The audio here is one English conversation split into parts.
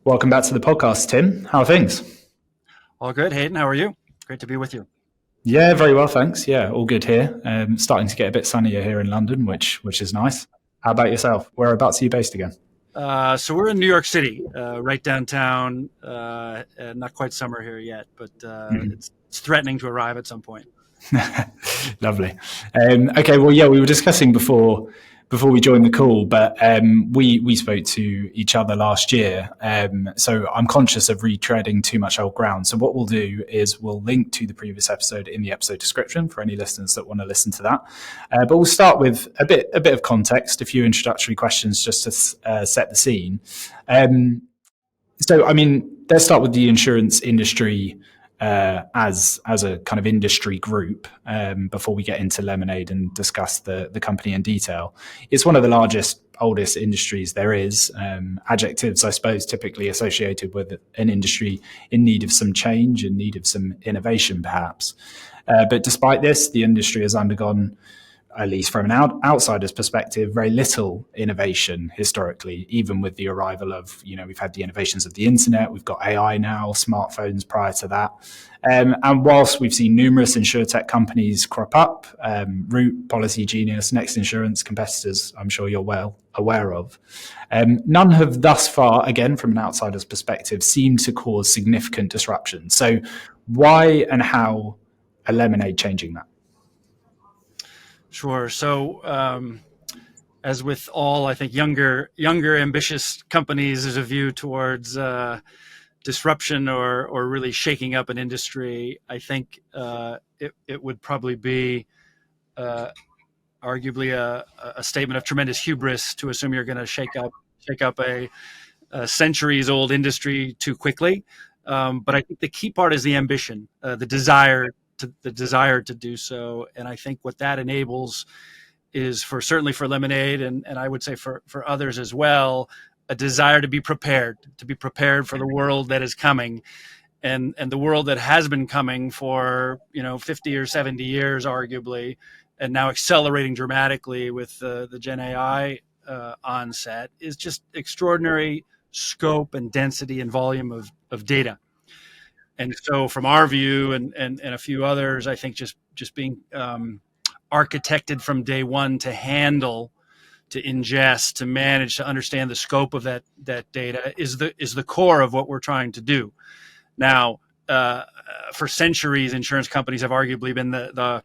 Welcome back to the podcast, Tim. How are things? All good. Hayden, how are you? Great to be with you. Yeah, very well, thanks. Yeah, all good here. Starting to get a bit sunnier here in London, which is nice. How about yourself? Whereabouts are you based again? So we're in New York City, right downtown. Not quite summer here yet, but it's threatening to arrive at some point. Lovely. Okay, well, yeah, we were discussing before we joined the call, but we spoke to each other last year. So I'm conscious of retreading too much old ground. So what we'll do is we'll link to the previous episode in the episode description for any listeners that want to listen to that. But we'll start with a bit of context, a few introductory questions just to set the scene. So, I mean, let's start with the insurance industry as a kind of industry group before we get into Lemonade and discuss the company in detail. It's one of the largest, oldest industries there is. Adjectives, I suppose, typically associated with an industry in need of some change, in need of some innovation, perhaps. But despite this, the industry has undergone, at least from an outsider's perspective, very little innovation historically, even with the arrival of, we've had the innovations of the internet, we've got AI now, smartphones prior to that. And whilst we've seen numerous insurtech companies crop up, Root, Policy Genius, Next Insurance, competitors I'm sure you're well aware of, none have thus far, again, from an outsider's perspective, seemed to cause significant disruption. So why and how are Lemonade changing that? Sure. So, as with all, I think younger, ambitious companies, there's a view towards disruption or really shaking up an industry. I think it would probably be arguably a statement of tremendous hubris to assume you're going to shake up a centuries-old industry too quickly. But I think the key part is the ambition, the desire to do so. And I think what that enables is certainly for Lemonade and I would say for others as well, a desire to be prepared for the world that is coming and the world that has been coming for, 50 or 70 years, arguably, and now accelerating dramatically with the Gen AI onset is just extraordinary scope and density and volume of data. And so from our view and a few others, I think just being architected from day one to handle, to ingest, to manage, to understand the scope of that data is the core of what we're trying to do. Now, for centuries, insurance companies have arguably been the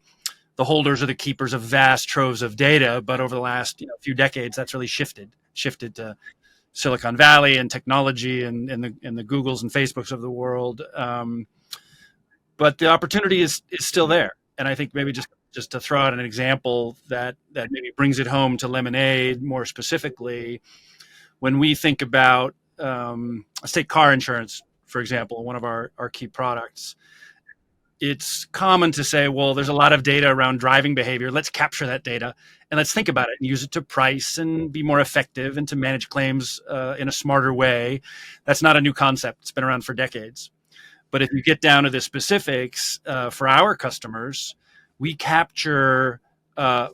holders or the keepers of vast troves of data, but over the last few decades, that's really shifted to Silicon Valley and technology and the Googles and Facebooks of the world. But the opportunity is still there. And I think maybe just to throw out an example that maybe brings it home to Lemonade more specifically, when we think about, let's take car insurance, for example, one of our key products. It's common to say, well, there's a lot of data around driving behavior. Let's capture that data and let's think about it and use it to price and be more effective and to manage claims in a smarter way. That's not a new concept. It's been around for decades. But if you get down to the specifics for our customers, we capture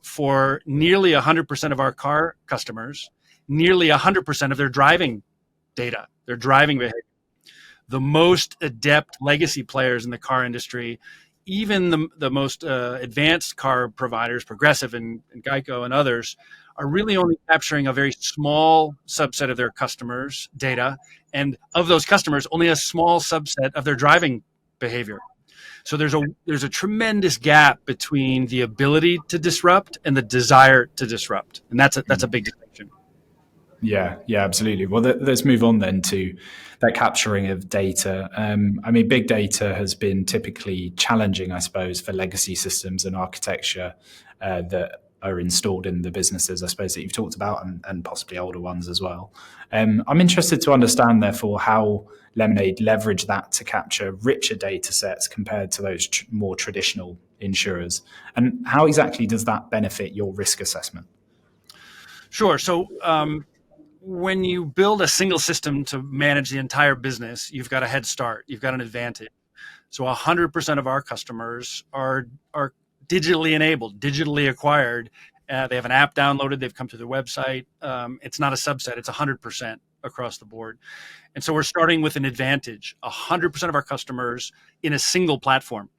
for nearly 100% of our car customers, nearly 100% of their driving data, their driving behavior. The most adept legacy players in the car industry, even the most advanced car providers, Progressive and Geico and others, are really only capturing a very small subset of their customers' data. And of those customers, only a small subset of their driving behavior. So there's a tremendous gap between the ability to disrupt and the desire to disrupt. And that's a big distinction. Yeah, absolutely. Well, let's move on then to that capturing of data. I mean, big data has been typically challenging, I suppose, for legacy systems and architecture that are installed in the businesses, I suppose, that you've talked about and possibly older ones as well. I'm interested to understand, therefore, how Lemonade leverage that to capture richer data sets compared to those more traditional insurers. And how exactly does that benefit your risk assessment? Sure. So when you build a single system to manage the entire business, you've got a head start. You've got an advantage. So 100% of our customers are digitally enabled, digitally acquired, They have an app downloaded. They've come to their website. It's not a subset. It's 100% across the board. And so we're starting with an advantage, 100% of our customers in a single platform.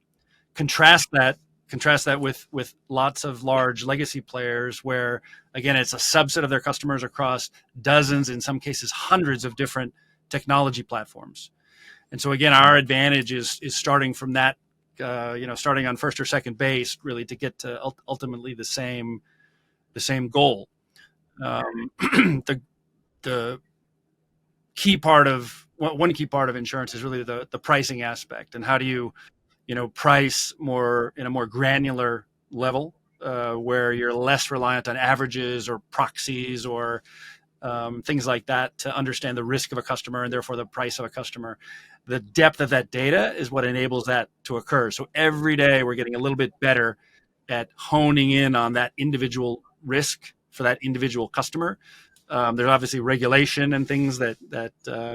Contrast that with lots of large legacy players where, again, it's a subset of their customers across dozens, in some cases hundreds of different technology platforms. And so again, our advantage is starting from that, starting on first or second base, really, to get to ultimately the same goal. The key part of one key part of insurance is really the pricing aspect, and how do you price more in a more granular level, where you're less reliant on averages or proxies or things like that to understand the risk of a customer and therefore the price of a customer. The depth of that data is what enables that to occur. So every day we're getting a little bit better at honing in on that individual risk for that individual customer. There's obviously regulation and things that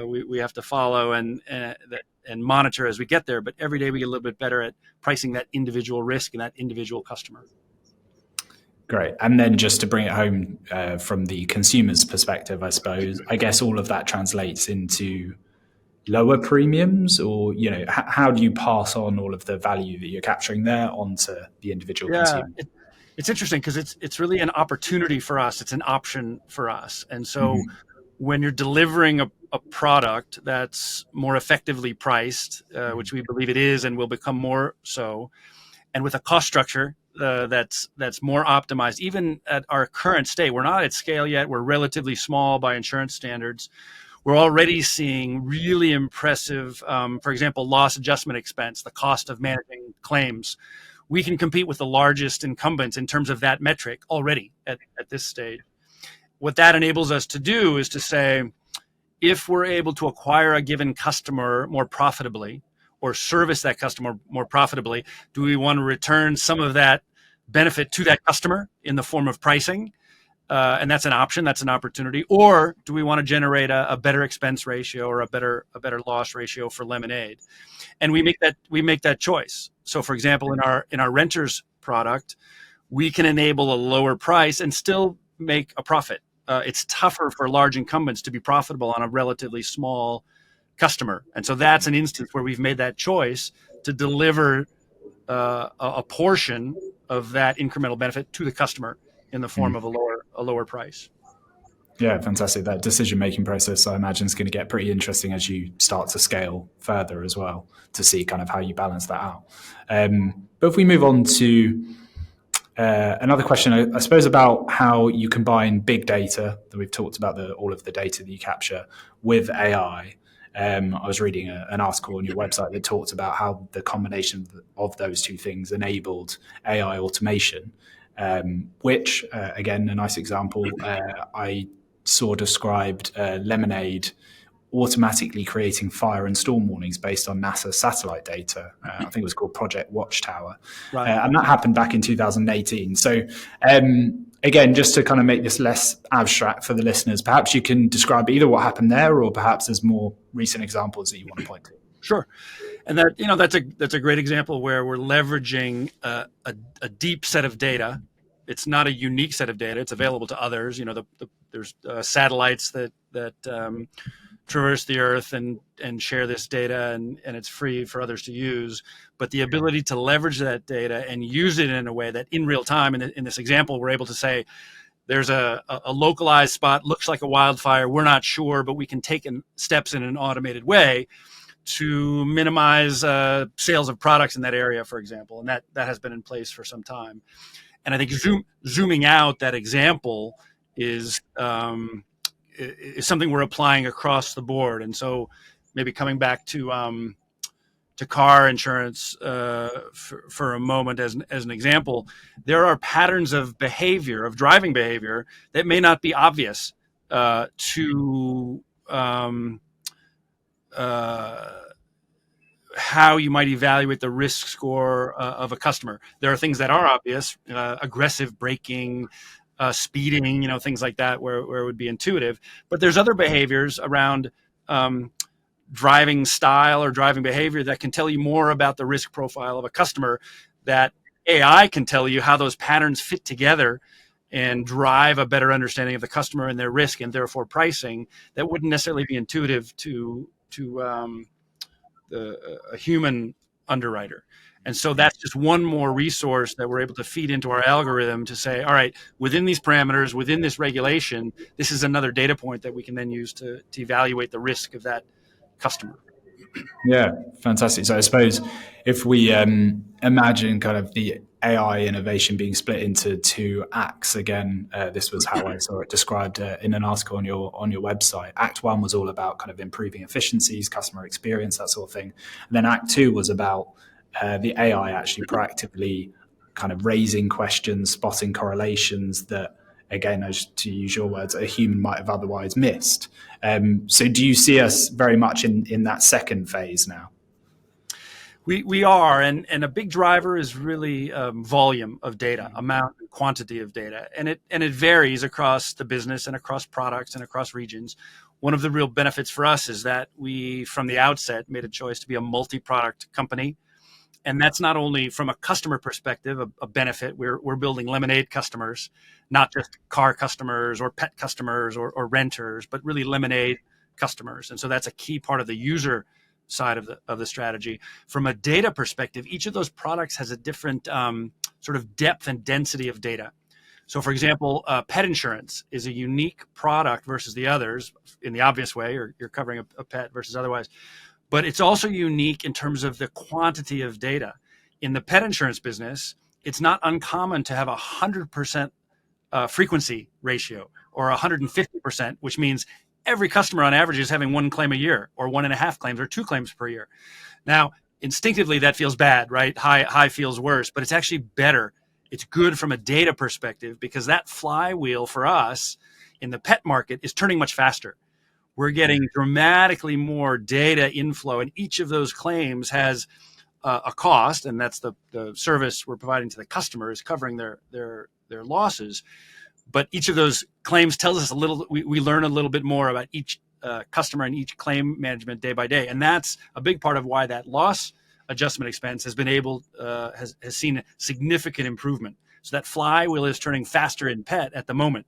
we have to follow and monitor as we get there. But every day we get a little bit better at pricing that individual risk and that individual customer. Great. And then just to bring it home from the consumer's perspective, I suppose, I guess all of that translates into lower premiums, or, how do you pass on all of the value that you're capturing there onto the individual consumer? It's interesting because it's really an opportunity for us. It's an option for us. And so when you're delivering a product that's more effectively priced, which we believe it is and will become more so, and with a cost structure that's more optimized, even at our current state, we're not at scale yet. We're relatively small by insurance standards. We're already seeing really impressive, for example, loss adjustment expense, the cost of managing claims. We can compete with the largest incumbents in terms of that metric already at this stage. What that enables us to do is to say, if we're able to acquire a given customer more profitably or service that customer more profitably, do we want to return some of that benefit to that customer in the form of pricing? And that's an option, that's an opportunity. Or do we want to generate a better expense ratio or a better loss ratio for Lemonade? And we make that choice. So, for example, in our renters product, we can enable a lower price and still make a profit. It's tougher for large incumbents to be profitable on a relatively small customer, and so that's an instance where we've made that choice to deliver a portion of that incremental benefit to the customer in the form of a lower price. Yeah, fantastic. That decision-making process, I imagine, is going to get pretty interesting as you start to scale further as well, to see kind of how you balance that out. But if we move on to another question, I suppose, about how you combine big data, that we've talked about, all of the data that you capture, with AI. I was reading an article on your website that talked about how the combination of those two things enabled AI automation, which, again, a nice example, I saw described Lemonade automatically creating fire and storm warnings based on NASA satellite data. I think it was called Project Watchtower. Right. And that happened back in 2018. So again, just to kind of make this less abstract for the listeners, perhaps you can describe either what happened there, or perhaps there's more recent examples that you want to point to. Sure. And that's a great example where we're leveraging a deep set of data. It's not a unique set of data. It's available to others. There's satellites that traverse the earth and share this data, and it's free for others to use. But the ability to leverage that data and use it in a way that in real time, in this example, we're able to say, there's a localized spot, looks like a wildfire, we're not sure, but we can take steps in an automated way to minimize sales of products in that area, for example. And that has been in place for some time. And I think zooming out, that example is something we're applying across the board. And so maybe coming back to car insurance for a moment as an example, there are patterns of behavior, of driving behavior, that may not be obvious to how you might evaluate the risk score of a customer. There are things that are obvious, aggressive braking, speeding, things like that, where it would be intuitive. But there's other behaviors around driving style or driving behavior that can tell you more about the risk profile of a customer, that AI can tell you how those patterns fit together and drive a better understanding of the customer and their risk, and therefore pricing that wouldn't necessarily be intuitive to a human underwriter. And so that's just one more resource that we're able to feed into our algorithm to say, all right, within these parameters, within this regulation, this is another data point that we can then use to evaluate the risk of that customer. Yeah, fantastic. So I suppose if we imagine kind of the AI innovation being split into two acts, again, this was how I saw it described in an article on your website. Act one was all about kind of improving efficiencies, customer experience, that sort of thing. And then Act two was about the AI actually proactively kind of raising questions, spotting correlations that, again, as to use your words, a human might have otherwise missed. So do you see us very much in that second phase now? We are, and a big driver is really volume of data, amount and quantity of data, and it varies across the business and across products and across regions. One of the real benefits for us is that we, from the outset, made a choice to be a multi-product company. And that's not only from a customer perspective, a benefit. We're building Lemonade customers, not just car customers or pet customers or renters, but really Lemonade customers. And so that's a key part of the user side of the strategy. From a data perspective, each of those products has a different sort of depth and density of data. So, for example, pet insurance is a unique product versus the others in the obvious way, or you're covering a pet versus otherwise. But it's also unique in terms of the quantity of data. In the pet insurance business, it's not uncommon to have 100% frequency ratio or 150%, which means every customer on average is having one claim a year or 1.5 claims or 2 claims per year. Now, instinctively, that feels bad, right? High feels worse, but it's actually better. It's good from a data perspective because that flywheel for us in the pet market is turning much faster. We're getting dramatically more data inflow, and each of those claims has a cost, and that's the service we're providing to the customer is covering their losses. But each of those claims tells us a little. We learn a little bit more about each customer and each claim management day by day, and that's a big part of why that loss adjustment expense has been has seen significant improvement. So that flywheel is turning faster in pet at the moment.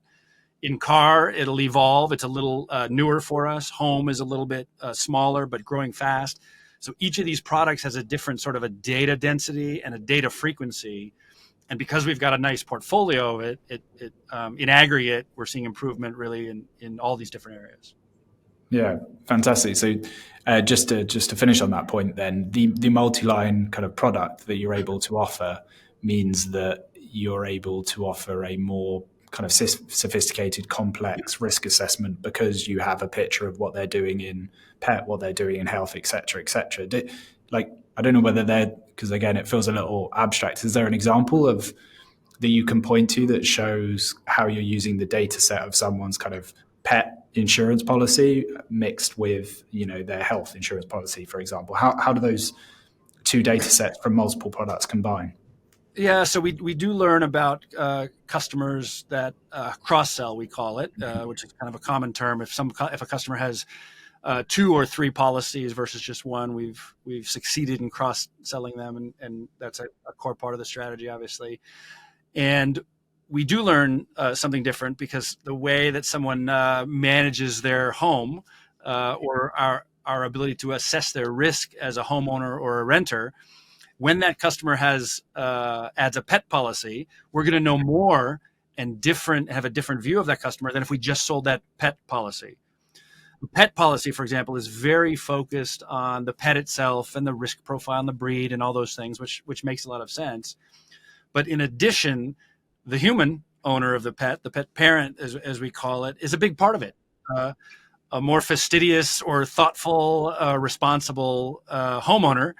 In car, it'll evolve. It's a little newer for us. Home is a little bit smaller, but growing fast. So each of these products has a different sort of a data density and a data frequency. And because we've got a nice portfolio of it in aggregate, we're seeing improvement really in all these different areas. Yeah, fantastic. So just to finish on that point then, the multi-line kind of product that you're able to offer means that you're able to offer a more kind of sophisticated, complex risk assessment because you have a picture of what they're doing in pet, what they're doing in health, et cetera, et cetera. I don't know whether because again, it feels a little abstract. Is there an example of that you can point to that shows how you're using the data set of someone's kind of pet insurance policy mixed with, their health insurance policy, for example? How do those two data sets from multiple products combine? Yeah, so we do learn about customers that cross-sell, we call it, which is kind of a common term. If a customer has 2 or 3 policies versus just one, we've succeeded in cross-selling them, and that's a core part of the strategy, obviously. And we do learn something different because the way that someone manages their home or our ability to assess their risk as a homeowner or a renter. When that customer adds a pet policy, we're going to know more and have a different view of that customer than if we just sold that pet policy. The pet policy, for example, is very focused on the pet itself and the risk profile and the breed and all those things, which makes a lot of sense. But in addition, the human owner of the pet parent, as we call it, is a big part of it. A more fastidious or thoughtful, responsible homeowner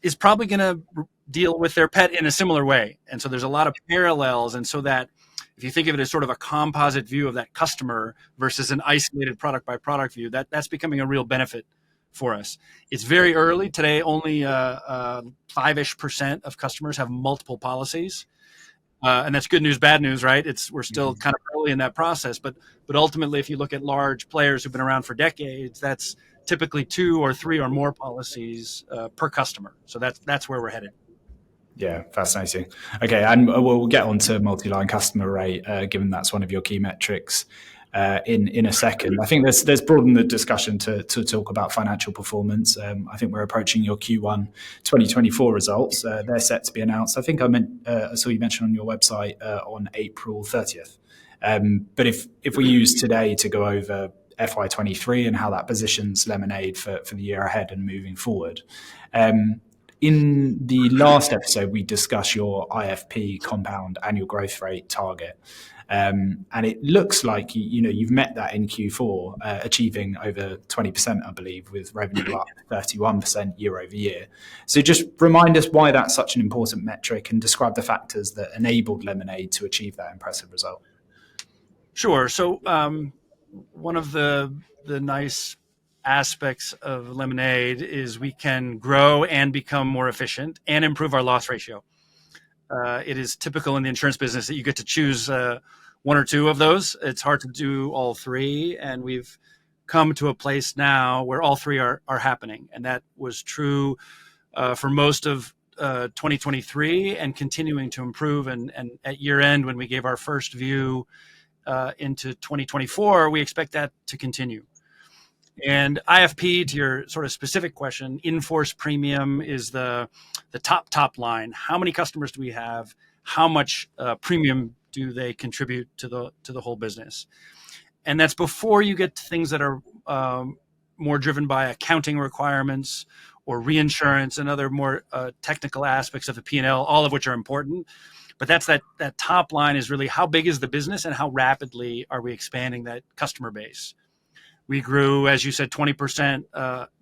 is probably going to deal with their pet in a similar way. And so there's a lot of parallels. And so that if you think of it as sort of a composite view of that customer versus an isolated product by product view, that's becoming a real benefit for us. It's very early today. Only 5-ish% of customers have multiple policies. And that's good news, bad news, right? We're still kind of early in that process. But ultimately, if you look at large players who've been around for decades, that's typically 2 or 3 or more policies per customer. So that's where we're headed. Yeah, fascinating. Okay, and we'll get on to multi-line customer rate, given that's one of your key metrics in a second. I think there's broadened the discussion to talk about financial performance. I think we're approaching your Q1 2024 results. They're set to be announced. I think I saw you mention on your website on April 30th. But if we use today to go over FY23 and how that positions Lemonade for the year ahead and moving forward. In the last episode, we discussed your IFP compound annual growth rate target. And it looks like you've met that in Q4, achieving over 20%, I believe, with revenue up 31% year over year. So just remind us why that's such an important metric and describe the factors that enabled Lemonade to achieve that impressive result. Sure. So one of the nice aspects of Lemonade is we can grow and become more efficient and improve our loss ratio. It is typical in the insurance business that you get to choose one or two of those. It's hard to do all three, and we've come to a place now where all three are happening, and that was true for most of 2023 and continuing to improve. And at year end, when we gave our first view into 2024, we expect that to continue. And IFP, to your sort of specific question, in-force premium is the top line. How many customers do we have? How much premium do they contribute to the whole business? And that's before you get to things that are more driven by accounting requirements or reinsurance and other more technical aspects of the P&L, all of which are important. But that's that top line is really how big is the business and how rapidly are we expanding that customer base. We grew, as you said, 20%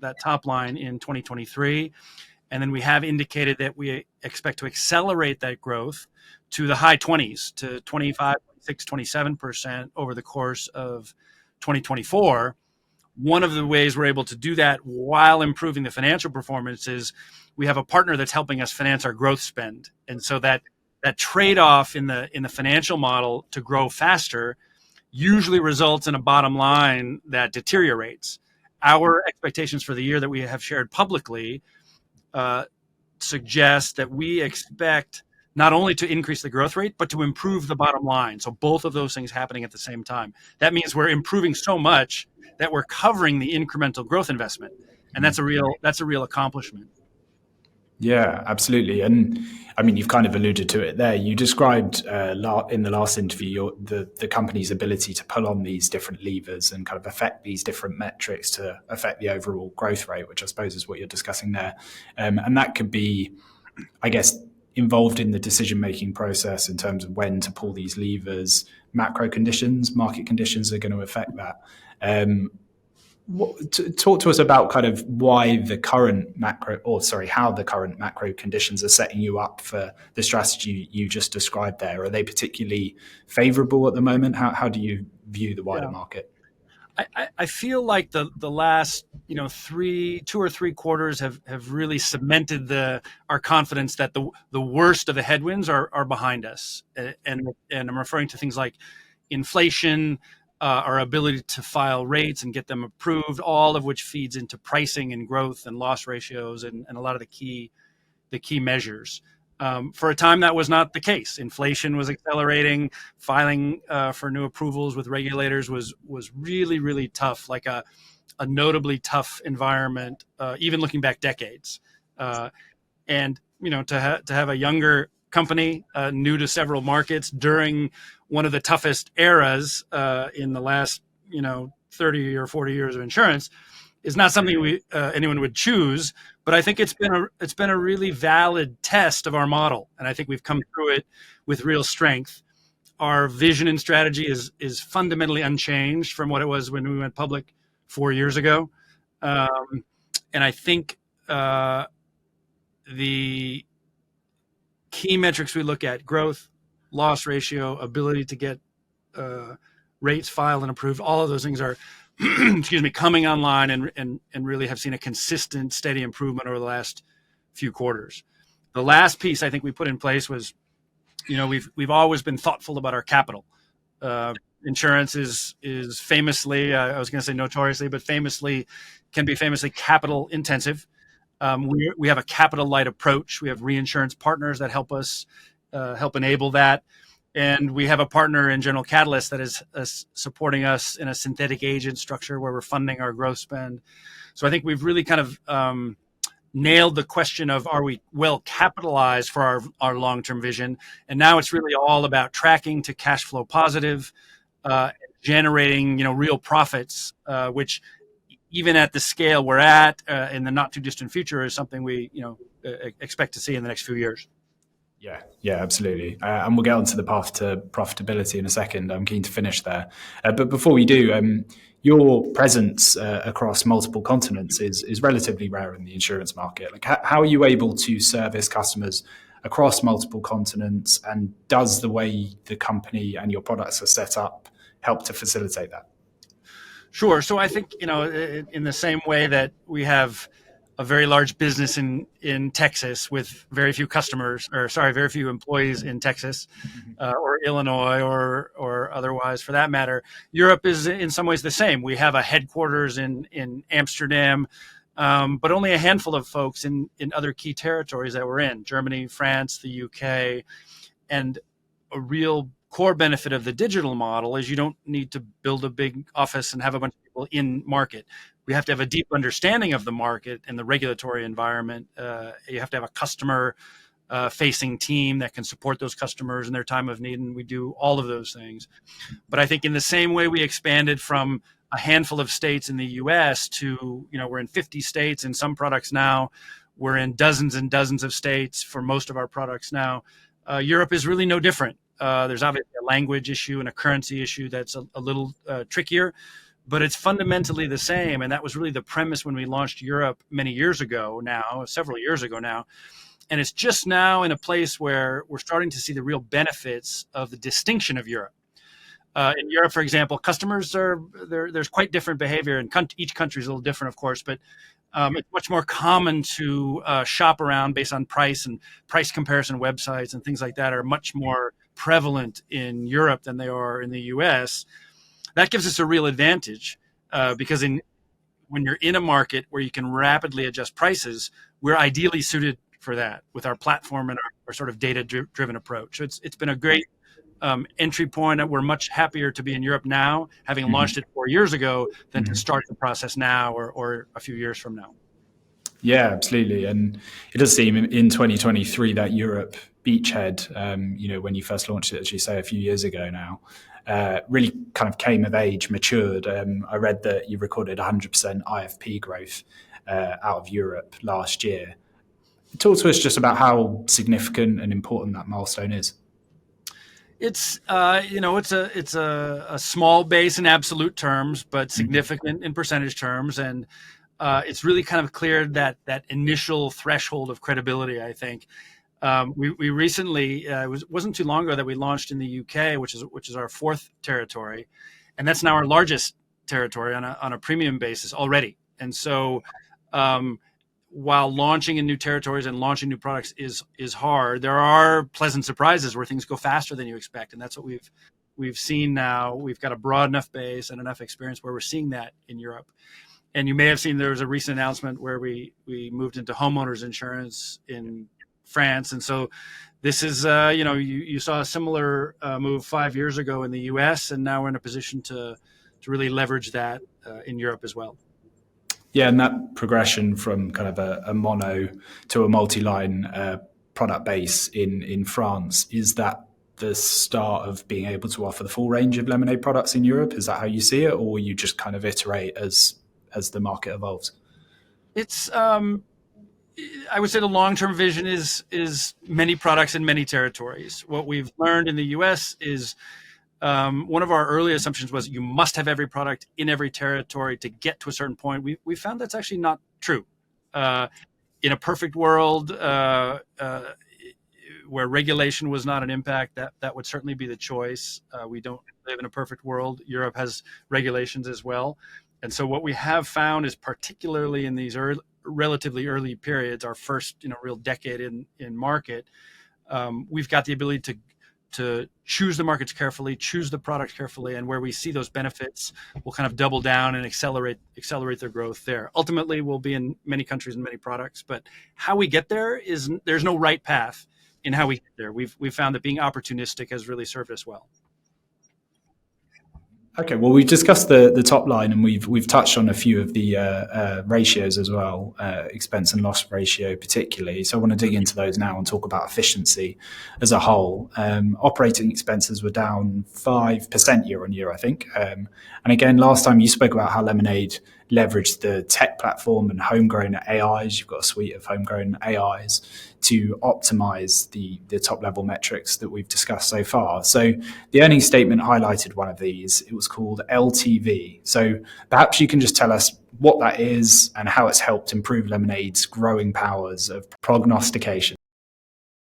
that top line in 2023. And then we have indicated that we expect to accelerate that growth to the high 20s, to 25, 26, 27% over the course of 2024. One of the ways we're able to do that while improving the financial performance is we have a partner that's helping us finance our growth spend. And so that trade-off in the financial model to grow faster usually results in a bottom line that deteriorates. Our expectations for the year that we have shared publicly suggest that we expect not only to increase the growth rate, but to improve the bottom line. So both of those things happening at the same time. That means we're improving so much that we're covering the incremental growth investment. And that's a real accomplishment. Yeah, absolutely. And I mean, you've kind of alluded to it there. You described in the last interview the company's ability to pull on these different levers and kind of affect these different metrics to affect the overall growth rate, which I suppose is what you're discussing there. And that could be, I guess, involved in the decision-making process in terms of when to pull these levers. Macro conditions, market conditions are going to affect that. Talk to us about kind of why the current how the current macro conditions are setting you up for the strategy you just described there. Are they particularly favorable at the moment? How do you view the wider market? I feel like the last 2 or 3 quarters have really cemented our confidence that the worst of the headwinds are behind us, and I'm referring to things like inflation, our ability to file rates and get them approved, all of which feeds into pricing and growth and loss ratios and a lot of the key measures. For a time, that was not the case. Inflation was accelerating. Filing for new approvals with regulators was really, really tough, like a notably tough environment, even looking back decades. And to have a younger company new to several markets during one of the toughest eras in the last 30 or 40 years of insurance is not something anyone would choose. But I think it's been a really valid test of our model, and I think we've come through it with real strength. Our vision and strategy is fundamentally unchanged from what it was when we went public 4 years ago, and I think the key metrics we look at: growth, loss ratio, ability to get rates filed and approved. All of those things are coming online and really have seen a consistent, steady improvement over the last few quarters. The last piece I think we put in place was, we've always been thoughtful about our capital. Insurance is famously, I was going to say notoriously, but can be famously capital intensive. We have a capital light approach. We have reinsurance partners that help us help enable that. And we have a partner in General Catalyst that is supporting us in a synthetic agent structure where we're funding our growth spend. So I think we've really kind of nailed the question of, are we well capitalized for our long-term vision? And now it's really all about tracking to cash flow positive, generating real profits, which even at the scale we're at in the not too distant future is something we expect to see in the next few years. Yeah, absolutely. And we'll get onto the path to profitability in a second. I'm keen to finish there. But before we do, your presence across multiple continents is relatively rare in the insurance market. Like, how are you able to service customers across multiple continents? And does the way the company and your products are set up help to facilitate that? Sure. So I think, in the same way that we have a very large business in Texas with very few very few employees in Texas or Illinois or otherwise for that matter. Europe is in some ways the same. We have a headquarters in Amsterdam, but only a handful of folks in other key territories that we're in: Germany, France, the UK. And a real core benefit of the digital model is you don't need to build a big office and have a bunch of people in market. We have to have a deep understanding of the market and the regulatory environment. You have to have a customer facing team that can support those customers in their time of need, and we do all of those things. But I think in the same way we expanded from a handful of states in the US to, we're in 50 states in some products now. We're in dozens and dozens of states for most of our products now. Europe is really no different. There's obviously a language issue and a currency issue that's a little trickier, but it's fundamentally the same. And that was really the premise when we launched Europe several years ago now. And it's just now in a place where we're starting to see the real benefits of the distinction of Europe. In Europe, for example, customers there's quite different behavior, and each country is a little different, of course, but it's much more common to shop around based on price, and price comparison websites and things like that are much more prevalent in Europe than they are in the US. That gives us a real advantage because when you're in a market where you can rapidly adjust prices, we're ideally suited for that with our platform and our sort of data-driven approach. So it's been a great entry point. We're much happier to be in Europe now, having launched it 4 years ago, than to start the process now or a few years from now. Yeah, absolutely. And it does seem in 2023 that Europe beachhead, when you first launched it, as you say, a few years ago now, really kind of came of age, matured. I read that you recorded 100% IFP growth out of Europe last year. Talk to us just about how significant and important that milestone is. It's it's a small base in absolute terms, but significant in percentage terms, and it's really kind of cleared that initial threshold of credibility. I think we recently it wasn't too long ago that we launched in the UK, which is our fourth territory, and that's now our largest territory on a premium basis already. And so, while launching in new territories and launching new products is hard, there are pleasant surprises where things go faster than you expect, and that's what we've seen now. We've got a broad enough base and enough experience where we're seeing that in Europe. And you may have seen there was a recent announcement where we moved into homeowners insurance in France, and so this is you saw a similar move 5 years ago in the US, and now we're in a position to really leverage that in Europe as well. Yeah, and that progression from kind of a mono to a multi-line product base in France, is that the start of being able to offer the full range of Lemonade products in Europe? Is that how you see it, or will you just kind of iterate as the market evolves? It's I would say the long-term vision is many products in many territories. What we've learned in the US is one of our early assumptions was you must have every product in every territory to get to a certain point. We found that's actually not true. In a perfect world where regulation was not an impact, that would certainly be the choice. We don't live in a perfect world. Europe has regulations as well. And so what we have found is, particularly in these relatively early periods, our first real decade in market, we've got the ability to choose the markets carefully, choose the products carefully, and where we see those benefits, we'll kind of double down and accelerate their growth there. Ultimately, we'll be in many countries and many products, but how we get there is there's no right path in how we get there. We've found that being opportunistic has really served us well. Okay, well, we've discussed the top line, and we've touched on a few of the ratios as well, expense and loss ratio particularly. So I want to dig into those now and talk about efficiency as a whole. Operating expenses were down 5% year on year, I think. And again, last time you spoke about how Lemonade leveraged the tech platform and homegrown AIs. You've got a suite of homegrown AIs to optimize the top level metrics that we've discussed so far. So the earnings statement highlighted one of these. It was called LTV. So perhaps you can just tell us what that is and how it's helped improve Lemonade's growing powers of prognostication.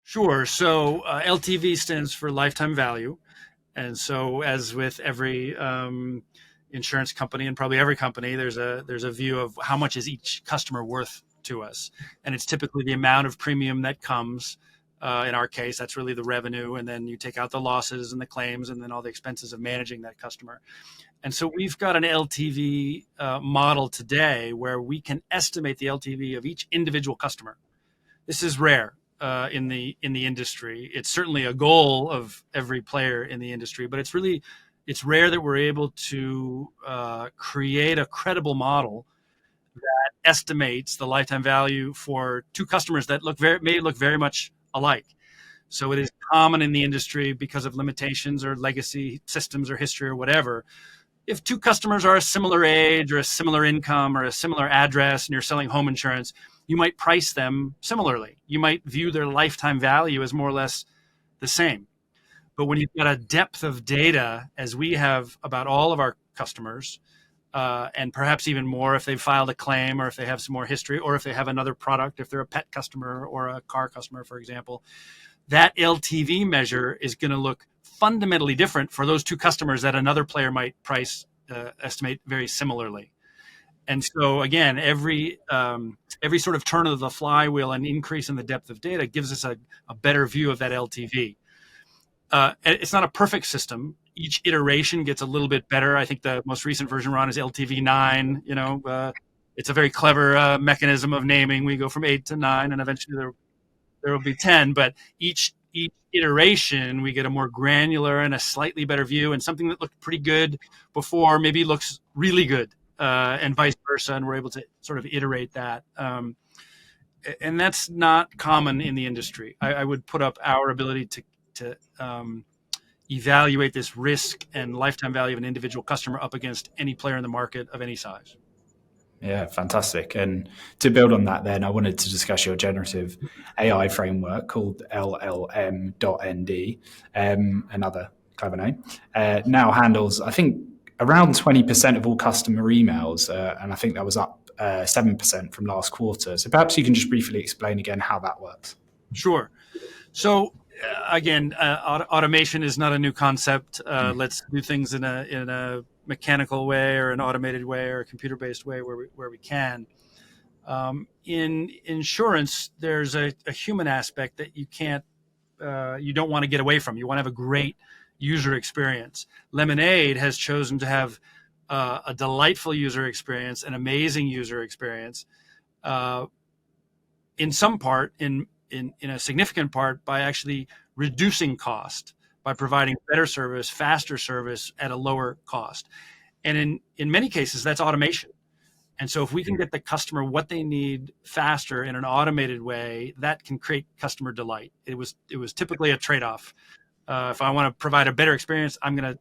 Sure. So LTV stands for lifetime value. And so as with every insurance company and probably every company, there's a view of how much is each customer worth to us. And it's typically the amount of premium that comes. In our case, that's really the revenue. And then you take out the losses and the claims and then all the expenses of managing that customer. And so we've got an LTV model today where we can estimate the LTV of each individual customer. This is rare in the industry. It's certainly a goal of every player in the industry, but it's rare that we're able to create a credible model that estimates the lifetime value for two customers that may look very much alike. So it is common in the industry because of limitations or legacy systems or history or whatever. If two customers are a similar age or a similar income or a similar address and you're selling home insurance, you might price them similarly. You might view their lifetime value as more or less the same. But when you've got a depth of data, as we have about all of our customers, and perhaps even more if they've filed a claim or if they have some more history or if they have another product, if they're a pet customer or a car customer, for example, that LTV measure is going to look fundamentally different for those two customers that another player might estimate very similarly. And so again, every sort of turn of the flywheel and increase in the depth of data gives us a better view of that LTV. It's not a perfect system. Each iteration gets a little bit better. I think the most recent version we're on is LTV 9. It's a very clever mechanism of naming. We go from 8 to 9, and eventually there will be 10. But each iteration, we get a more granular and a slightly better view, and something that looked pretty good before maybe looks really good, and vice versa. And we're able to sort of iterate that. And that's not common in the industry. I would put up our ability to evaluate this risk and lifetime value of an individual customer up against any player in the market of any size. Yeah, fantastic. And to build on that, then I wanted to discuss your generative AI framework called LLM.ND, another clever name, now handles, I think, around 20% of all customer emails. And I think that was up 7% from last quarter. So perhaps you can just briefly explain again how that works. Sure. So again, automation is not a new concept. Let's do things in a mechanical way or an automated way or a computer-based way where we can. In insurance, there's a human aspect that you don't want to get away from. You want to have a great user experience. Lemonade has chosen to have a delightful user experience, an amazing user experience, in some part, in a significant part, by actually reducing cost, by providing better service, faster service at a lower cost. And in many cases, that's automation. And so if we can get the customer what they need faster in an automated way, that can create customer delight. It was typically a trade-off. If I want to provide a better experience,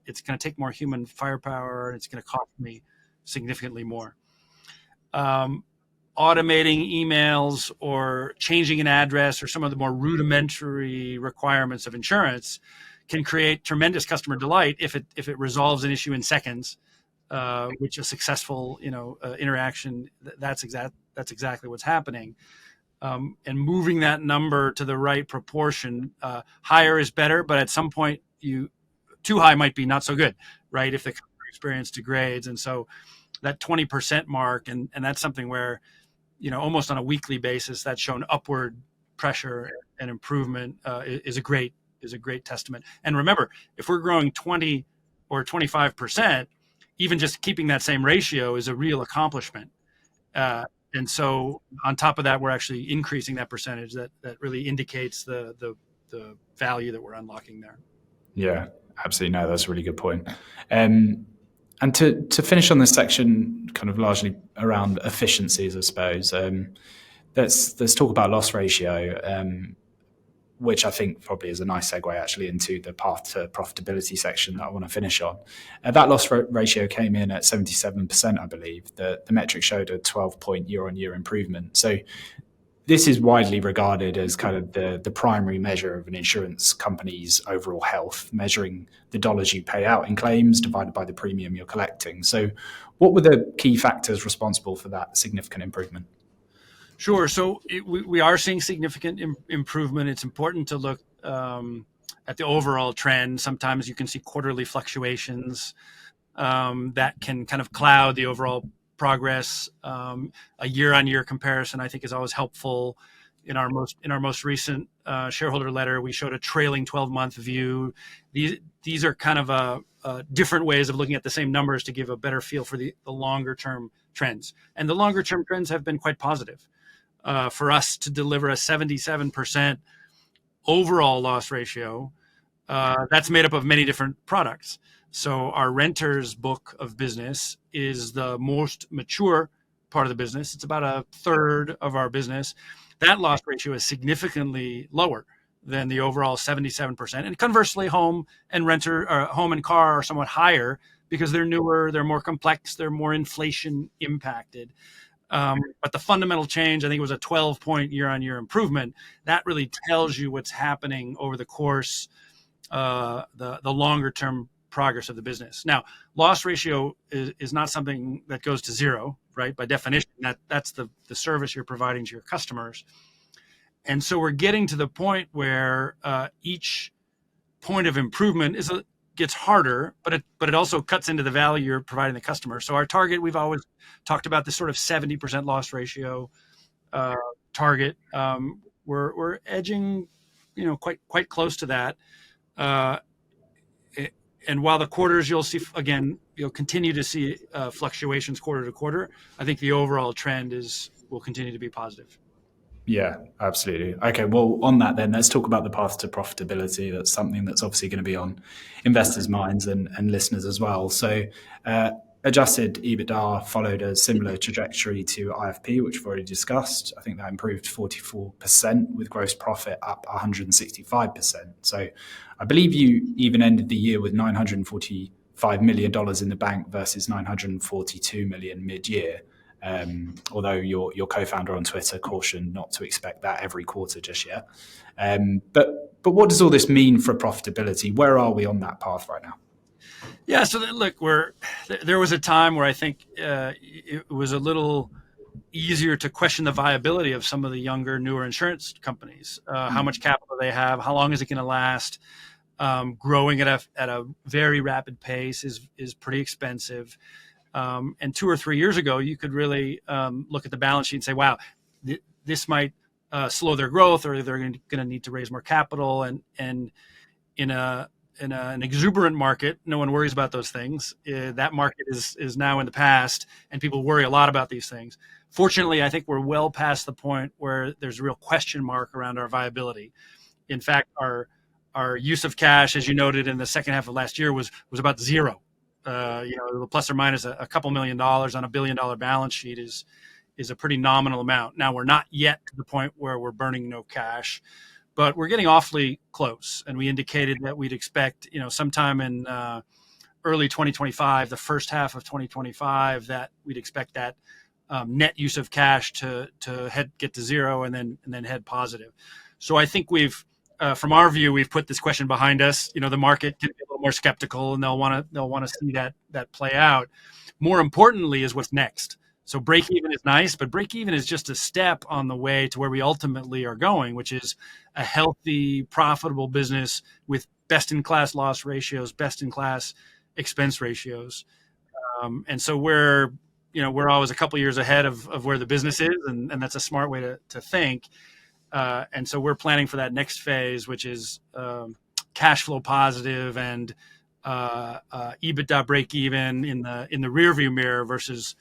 it's gonna take more human firepower, and it's gonna cost me significantly more. Automating emails or changing an address or some of the more rudimentary requirements of insurance can create tremendous customer delight if it resolves an issue in seconds, which a successful interaction. That's exactly what's happening. And moving that number to the right proportion, higher is better, but at some point too high might be not so good, right? If the customer experience degrades. And so that 20% mark, and that's something where, almost on a weekly basis, that's shown upward pressure and improvement, is a great a great testament. And remember, if we're growing 20 or 25%, even just keeping that same ratio is a real accomplishment. And so on top of that, we're actually increasing that percentage. That really indicates the value that we're unlocking there. Yeah, absolutely. No, that's a really good point. And to finish on this section, kind of largely around efficiencies, I suppose. Let's talk about loss ratio, which I think probably is a nice segue actually into the path to profitability section that I want to finish on. That loss ratio came in at 77%, I believe. The metric showed a 12-point year-on-year improvement. So this is widely regarded as kind of the primary measure of an insurance company's overall health, measuring the dollars you pay out in claims divided by the premium you're collecting. So what were the key factors responsible for that significant improvement? Sure. So we are seeing significant improvement. It's important to look at the overall trend. Sometimes you can see quarterly fluctuations that can kind of cloud the overall progress. A year-on-year comparison, I think, is always helpful. In our most recent shareholder letter, we showed a trailing 12-month view. These are kind of different ways of looking at the same numbers to give a better feel for the longer-term trends. And the longer-term trends have been quite positive. For us to deliver a 77% overall loss ratio, that's made up of many different products. So our renters book of business is the most mature part of the business. It's about a third of our business. That loss ratio is significantly lower than the overall 77%. And conversely, home and car are somewhat higher because they're newer, they're more complex, they're more inflation impacted. But the fundamental change, I think it was a 12-point year-on-year improvement. That really tells you what's happening over the course, the longer-term progress of the business. Now, loss ratio is not something that goes to zero, right? By definition, that's the service you're providing to your customers. And so we're getting to the point where each point of improvement gets harder, but it also cuts into the value you're providing the customer. So our target, we've always talked about this sort of 70% loss ratio target. We're edging, quite close to that. And while the quarters you'll continue to see fluctuations quarter to quarter, I think the overall trend will continue to be positive. Yeah, absolutely. Okay, well, on that then, let's talk about the path to profitability. That's something that's obviously going to be on investors' minds and listeners as well. So adjusted EBITDA followed a similar trajectory to IFP, which we've already discussed. I think that improved 44% with gross profit up 165%. So I believe you even ended the year with $945 million in the bank versus $942 million mid-year. Although your co-founder on Twitter cautioned not to expect that every quarter just yet. But what does all this mean for profitability? Where are we on that path right now? Yeah, so look, there was a time where I think it was a little easier to question the viability of some of the younger, newer insurance companies. How much capital they have, how long is it going to last? Growing at a very rapid pace is pretty expensive. And 2 or 3 years ago, you could really look at the balance sheet and say, wow, this might slow their growth, or they're going to need to raise more capital. And in an exuberant market, no one worries about those things. That market is now in the past, and people worry a lot about these things. Fortunately, I think we're well past the point where there's a real question mark around our viability. In fact, our use of cash, as you noted in the second half of last year, was about zero. Plus or minus a couple $1 million on $1 billion balance sheet is a pretty nominal amount. Now, we're not yet to the point where we're burning no cash, but we're getting awfully close. And we indicated that we'd expect, sometime in early 2025, the first half of 2025, that we'd expect that net use of cash to get to zero and then head positive. So I think from our view, we've put this question behind us. The market can be a little more skeptical, and they'll want to see that play out. More importantly is what's next. So break even is nice, but break even is just a step on the way to where we ultimately are going, which is a healthy, profitable business with best-in-class loss ratios, best-in-class expense ratios. And so we're always a couple years ahead of where the business is, and that's a smart way to think. And so we're planning for that next phase, which is cash flow positive and EBITDA break even in the rearview mirror versus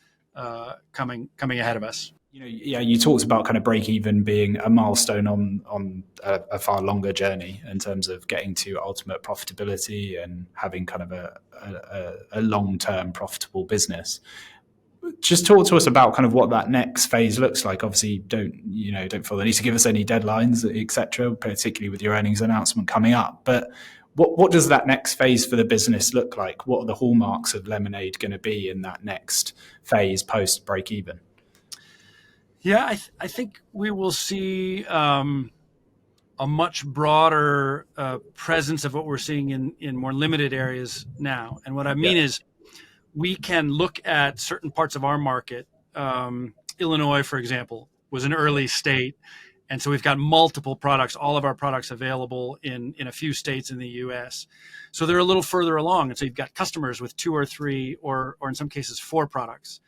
coming ahead of us. You talked about kind of break even being a milestone on a far longer journey in terms of getting to ultimate profitability and having kind of a long-term profitable business. Just talk to us about kind of what that next phase looks like. Obviously, don't feel the need to give us any deadlines, etc., particularly with your earnings announcement coming up. But what does that next phase for the business look like? What are the hallmarks of Lemonade going to be in that next phase post break even? Yeah, I think we will see a much broader presence of what we're seeing in more limited areas now. And what I mean is we can look at certain parts of our market. Illinois, for example, was an early state. And so we've got multiple products, all of our products available in a few states in the US. So they're a little further along. And so you've got customers with 2 or 3 or in some cases 4 products.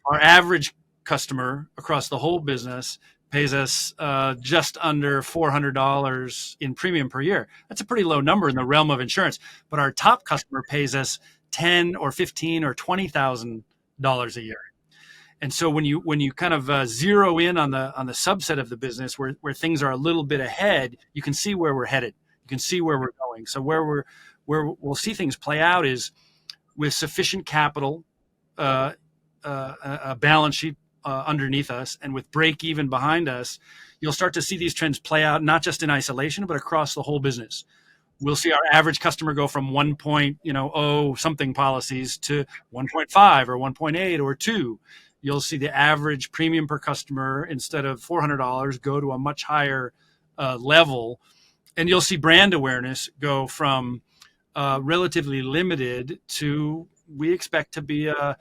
Our average customer across the whole business pays us just under $400 in premium per year. That's a pretty low number in the realm of insurance. But our top customer pays us $10 or $15 or $20,000 a year. And so when you kind of zero in on the subset of the business where things are a little bit ahead, you can see where we're headed. You can see where we're going. So where we'll see things play out is with sufficient capital, a balance sheet underneath us, and with break even behind us, you'll start to see these trends play out not just in isolation, but across the whole business. We'll see our average customer go from 1.0 something policies to 1.5 or 1.8 or 2. You'll see the average premium per customer instead of $400 go to a much higher level, and you'll see brand awareness go from relatively limited to we expect to be a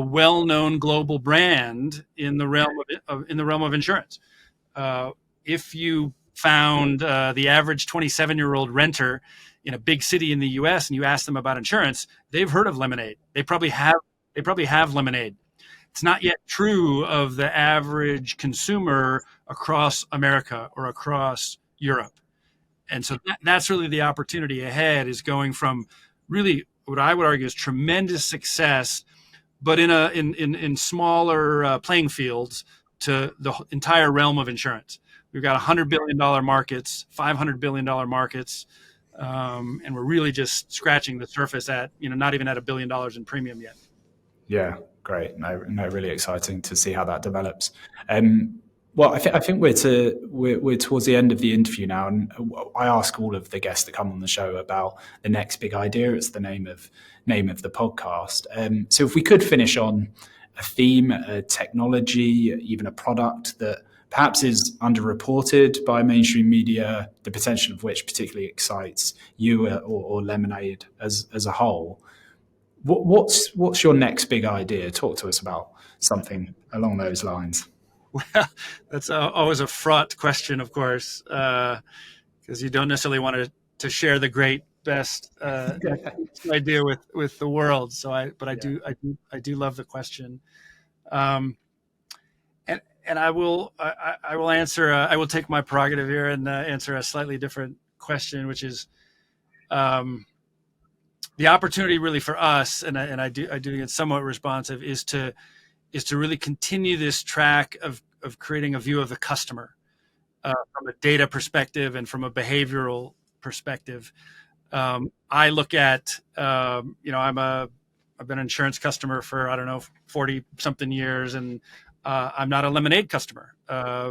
well-known global brand in the realm of insurance. If you found the average 27-year-old renter in a big city in the U.S. and you ask them about insurance, they've heard of Lemonade. They probably have Lemonade. It's not yet true of the average consumer across America or across Europe. And so that's really the opportunity ahead, is going from really what I would argue is tremendous success, but in smaller playing fields, to the entire realm of insurance. We've got $100 billion markets, $500 billion markets, and we're really just scratching the surface at, not even at $1 billion in premium yet. Yeah, great. No, really exciting to see how that develops. Well, I think we're towards the end of the interview now, and I ask all of the guests that come on the show about the next big idea. It's the name of the podcast. So if we could finish on a theme, a technology, even a product that perhaps is underreported by mainstream media, the potential of which particularly excites you or Lemonade as a whole. What's your next big idea? Talk to us about something along those lines. Well, that's always a fraught question, of course, because you don't necessarily want to share the best idea with the world. So I do love the question, and I will answer. I will take my prerogative here and answer a slightly different question, which is the opportunity really for us, and I do think it's somewhat responsive, is to really continue this track of creating a view of the customer from a data perspective and from a behavioral perspective. I look at, I've been an insurance customer for, 40 something years, and I'm not a Lemonade customer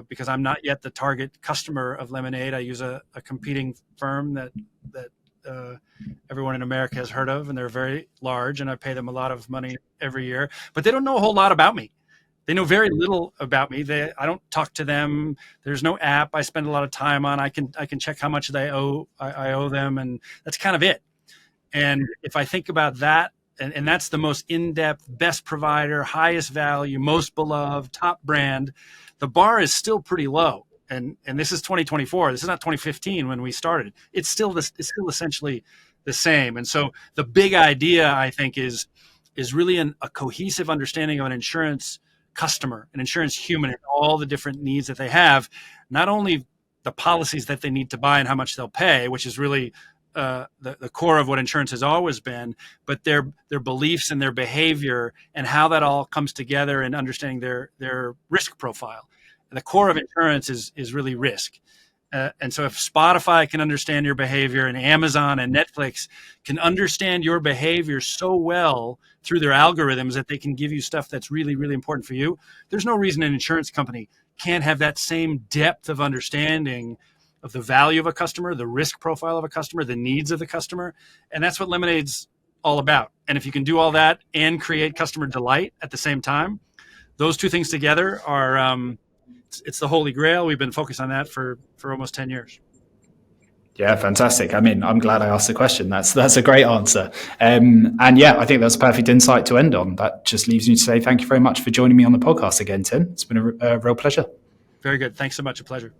because I'm not yet the target customer of Lemonade. I use a competing firm that everyone in America has heard of, and they're very large, and I pay them a lot of money every year, but they don't know a whole lot about me. They know very little about me. I don't talk to them. There's no app I spend a lot of time on. I can check how much I owe them, and that's kind of it. And if I think about that, and that's the most in-depth, best provider, highest value, most beloved, top brand, the bar is still pretty low. And this is 2024. This is not 2015 when we started. It's still essentially the same. And so the big idea, I think, is really a cohesive understanding of an insurance customer, an insurance human, and all the different needs that they have. Not only the policies that they need to buy and how much they'll pay, which is really the core of what insurance has always been, but their beliefs and their behavior and how that all comes together and understanding their risk profile. And the core of insurance is really risk. And so if Spotify can understand your behavior and Amazon and Netflix can understand your behavior so well through their algorithms that they can give you stuff that's really, really important for you, there's no reason an insurance company can't have that same depth of understanding of the value of a customer, the risk profile of a customer, the needs of the customer. And that's what Lemonade's all about. And if you can do all that and create customer delight at the same time, those two things together are, it's the holy grail. We've been focused on that for almost 10 years. Yeah, fantastic. I mean, I'm glad I asked the question. That's a great answer. And yeah, I think that's a perfect insight to end on. That just leaves me to say thank you very much for joining me on the podcast again, Tim. It's been a real pleasure. Very good. Thanks so much. A pleasure.